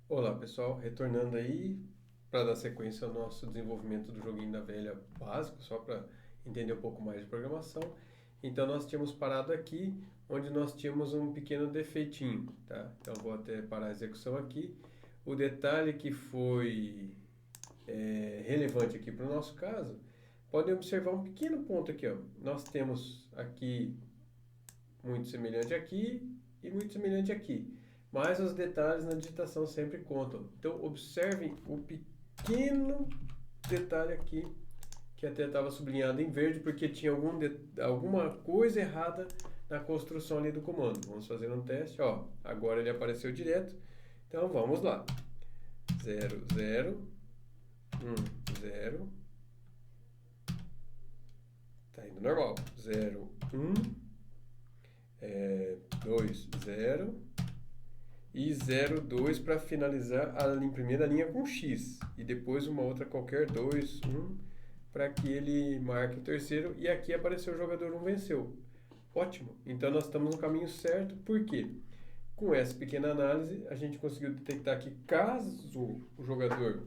Olá pessoal, retornando aí para dar sequência ao nosso desenvolvimento do joguinho da velha básico, só para entender um pouco mais de programação. Então nós tínhamos parado aqui, onde nós tínhamos um pequeno defeitinho, tá? Então vou até parar a execução aqui. O detalhe que foi relevante aqui para o nosso caso, podem observar um pequeno ponto aqui, ó. Nós temos aqui muito semelhante aqui e muito semelhante aqui. Mas os detalhes na digitação sempre contam. Então observem o pequeno detalhe aqui, que até estava sublinhado em verde, porque tinha alguma coisa errada na construção ali do comando. Vamos fazer um teste. Ó, agora ele apareceu direto. Então vamos lá. 0, 0, 1, 0. Tá indo normal. 0, 1, 2, 0. E 0, 2 para finalizar a primeira linha com X. E depois uma outra qualquer, 2, 1, para que ele marque o terceiro. E aqui apareceu o jogador 1 venceu. Ótimo. Então nós estamos no caminho certo. Por quê? Com essa pequena análise, a gente conseguiu detectar que caso o jogador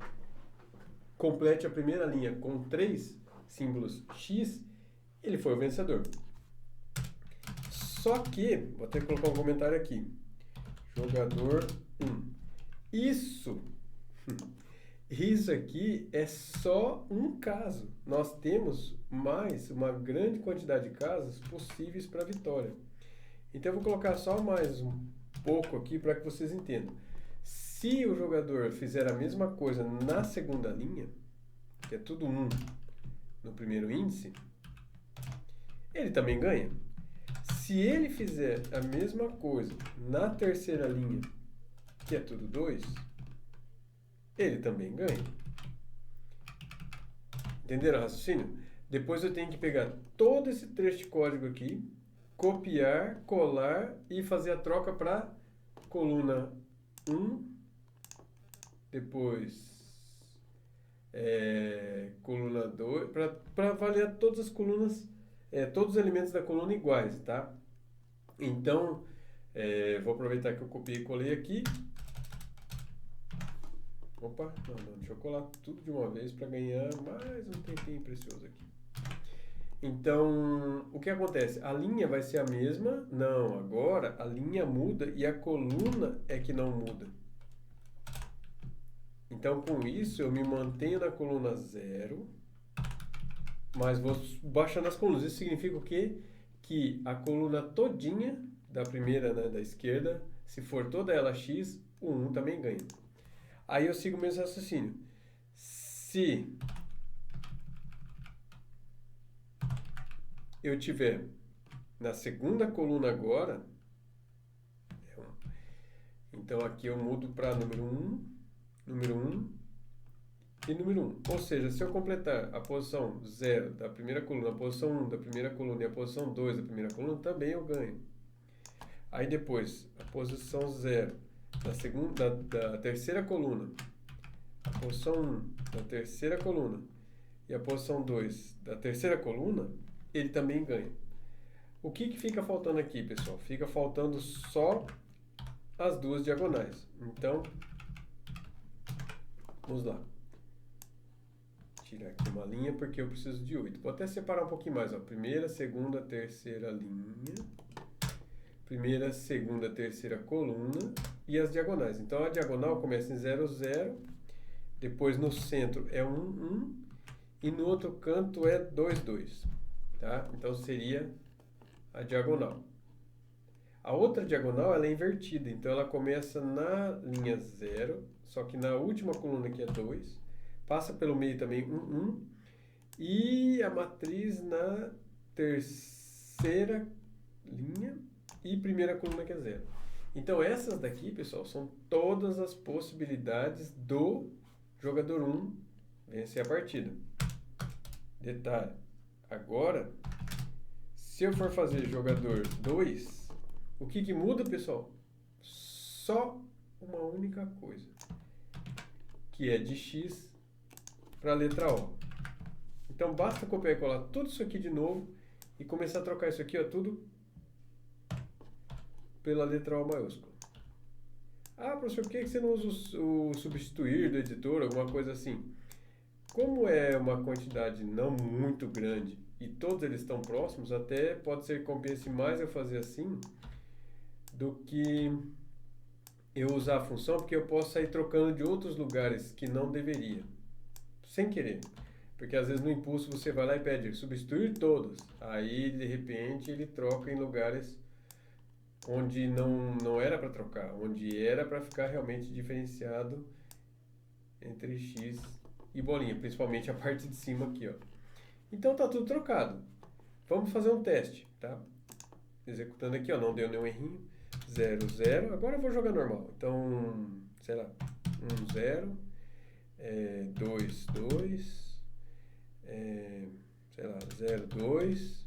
complete a primeira linha com 3 símbolos X, ele foi o vencedor. Só que, vou até colocar um comentário aqui. Jogador 1. Isso, isso aqui é só um caso. Nós temos mais uma grande quantidade de casos possíveis para vitória. Então eu vou colocar só mais um pouco aqui para que vocês entendam. Se o jogador fizer a mesma coisa na segunda linha, que é tudo 1 no primeiro índice, ele também ganha. Se ele fizer a mesma coisa na terceira linha, que é tudo 2, ele também ganha. Entenderam o raciocínio? Depois eu tenho que pegar todo esse trecho de código aqui, copiar, colar e fazer a troca para coluna 1, depois coluna 2, para avaliar todas as colunas, todos os elementos da coluna iguais, tá? Então, vou aproveitar que eu copiei e colei aqui. Opa, não, deixa eu colar tudo de uma vez para ganhar mais um tempinho precioso aqui. Então, o que acontece? A linha vai ser a mesma? Não, agora a linha muda e a coluna é que não muda. Então, com isso, eu me mantenho na coluna 0, mas vou baixando as colunas. Isso significa o quê? Que a coluna todinha da primeira, né, da esquerda, se for toda ela X, o 1 também ganha. Aí eu sigo o mesmo raciocínio. Se eu tiver na segunda coluna agora, então aqui eu mudo para número 1 e número 1. Ou seja, se eu completar a posição 0 da primeira coluna, a posição 1 da primeira coluna e a posição 2 da primeira coluna, também eu ganho. Aí depois, a posição 0 da terceira coluna, a posição 1 da terceira coluna e a posição 2 da terceira coluna, ele também ganha. O que fica faltando aqui, pessoal? Fica faltando só as duas diagonais. Então, vamos lá. Tirar aqui uma linha porque eu preciso de 8. Vou até separar um pouquinho mais. Ó. Primeira, segunda, terceira linha. Primeira, segunda, terceira coluna. E as diagonais. Então, a diagonal começa em 0, 0. Depois, no centro, é 1, 1. E no outro canto é 2, 2. Tá? Então, seria a diagonal. A outra diagonal ela é invertida. Então, ela começa na linha 0. Só que na última coluna, que é 2. Passa pelo meio também 1, 1. E a matriz na terceira linha e primeira coluna que é 0. Então essas daqui, pessoal, são todas as possibilidades do jogador 1 vencer a partida. Detalhe, agora, se eu for fazer jogador 2, o que muda, pessoal? Só uma única coisa, que é de X para a letra O. Então basta copiar e colar tudo isso aqui de novo e começar a trocar isso aqui, ó, tudo pela letra O maiúscula. Ah, professor, por que você não usa o substituir do editor, alguma coisa assim? Como é uma quantidade não muito grande e todos eles estão próximos, até pode ser que compense mais eu fazer assim do que eu usar a função, porque eu posso sair trocando de outros lugares que não deveria, sem querer. Porque às vezes no impulso você vai lá e pede substituir todos. Aí de repente ele troca em lugares onde não era para trocar, onde era para ficar realmente diferenciado entre x e bolinha, principalmente a parte de cima aqui, ó. Então tá tudo trocado. Vamos fazer um teste, tá? Executando aqui, ó, não deu nenhum errinho. 0, 0. Agora eu vou jogar normal. Então, sei lá, 1, 0, 2, 2, sei lá, 0, 2.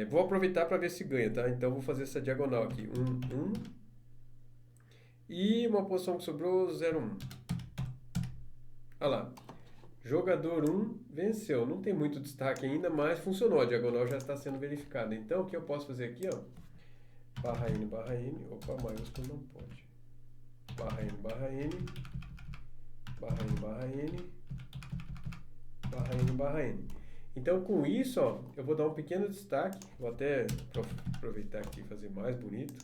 Vou aproveitar para ver se ganha, tá? Então vou fazer essa diagonal aqui. 1, 1. E uma posição que sobrou, 0, 1. Olha lá. Jogador 1 venceu. Não tem muito destaque ainda, mas funcionou. A diagonal já está sendo verificada. Então, o que eu posso fazer aqui, ó? Barra N, barra N. Opa, maiúsculo não pode. Barra N, barra N. Barra N, barra N. Barra N, barra N. Então, com isso, ó, eu vou dar um pequeno destaque. Vou até aproveitar aqui e fazer mais bonito.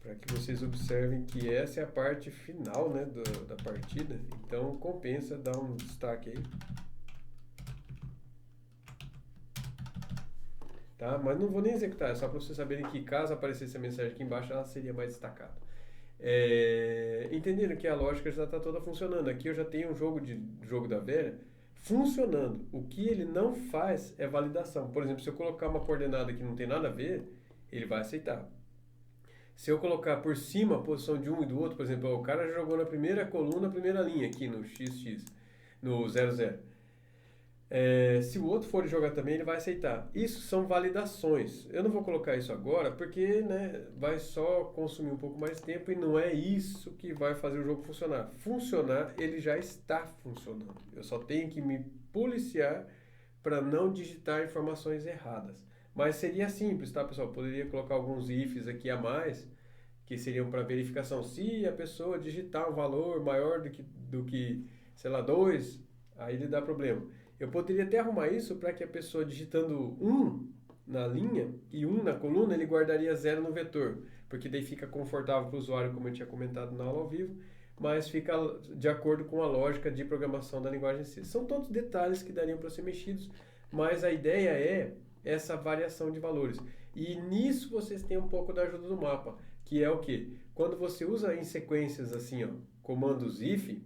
Para que vocês observem que essa é a parte final, né, da partida. Então, compensa dar um destaque aí. Tá? Mas não vou nem executar, é só para vocês saberem que caso aparecesse a mensagem aqui embaixo, ela seria mais destacada. Entenderam que a lógica já está toda funcionando. Aqui eu já tenho um jogo da velha funcionando. O que ele não faz é validação. Por exemplo, se eu colocar uma coordenada que não tem nada a ver, ele vai aceitar. Se eu colocar por cima a posição de um e do outro, por exemplo, o cara já jogou na primeira coluna, primeira linha aqui no XX, no 00. Se o outro for jogar também, ele vai aceitar. Isso são validações. Eu não vou colocar isso agora porque, né, vai só consumir um pouco mais de tempo e não é isso que vai fazer o jogo funcionar. Funcionar, ele já está funcionando. Eu só tenho que me policiar para não digitar informações erradas. Mas seria simples, tá, pessoal? Poderia colocar alguns ifs aqui a mais, que seriam para verificação. Se a pessoa digitar um valor maior do que sei lá, 2, aí ele dá problema. Eu poderia até arrumar isso para que a pessoa digitando 1 na linha e 1 na coluna, ele guardaria 0 no vetor, porque daí fica confortável para o usuário, como eu tinha comentado na aula ao vivo, mas fica de acordo com a lógica de programação da linguagem C. São todos detalhes que dariam para ser mexidos, mas a ideia é essa variação de valores. E nisso vocês têm um pouco da ajuda do mapa, que é o quê? Quando você usa em sequências assim, ó, comandos if,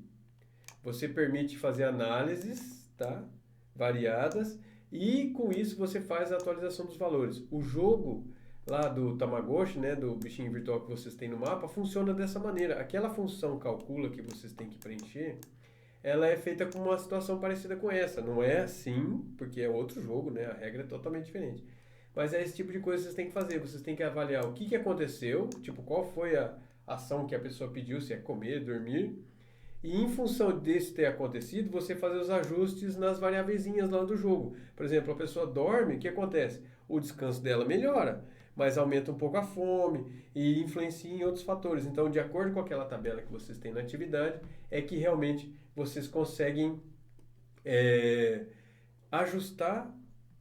você permite fazer análises, tá? Variadas, e com isso você faz a atualização dos valores. O jogo lá do Tamagotchi, né, do bichinho virtual que vocês têm no mapa, funciona dessa maneira. Aquela função calcula que vocês têm que preencher, ela é feita com uma situação parecida com essa. Não é assim, porque é outro jogo, né? A regra é totalmente diferente. Mas é esse tipo de coisa que vocês têm que fazer. Vocês têm que avaliar o que aconteceu, tipo, qual foi a ação que a pessoa pediu, se é comer, dormir. E em função desse ter acontecido, você fazer os ajustes nas variáveiszinhas lá do jogo. Por exemplo, a pessoa dorme, o que acontece? O descanso dela melhora, mas aumenta um pouco a fome e influencia em outros fatores. Então, de acordo com aquela tabela que vocês têm na atividade, é que realmente vocês conseguem ajustar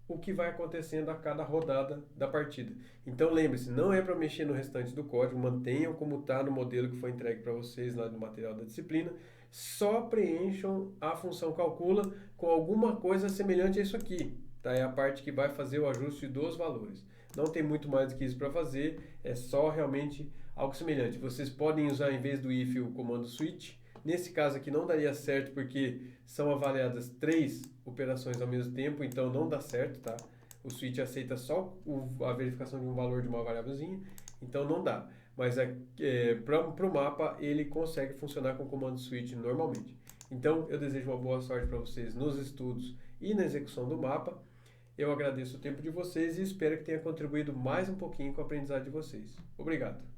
o que vai acontecendo a cada rodada da partida. Então lembre-se, não é para mexer no restante do código, mantenham como está no modelo que foi entregue para vocês lá no material da disciplina, só preencham a função calcula com alguma coisa semelhante a isso aqui, tá? É a parte que vai fazer o ajuste dos valores. Não tem muito mais do que isso para fazer, é só realmente algo semelhante. Vocês podem usar em vez do if o comando switch. Nesse caso aqui não daria certo porque são avaliadas 3 operações ao mesmo tempo, então não dá certo, tá? O switch aceita só a verificação de um valor de uma variávelzinha, então não dá. Mas para o mapa ele consegue funcionar com o comando switch normalmente. Então eu desejo uma boa sorte para vocês nos estudos e na execução do mapa. Eu agradeço o tempo de vocês e espero que tenha contribuído mais um pouquinho com a aprendizagem de vocês. Obrigado!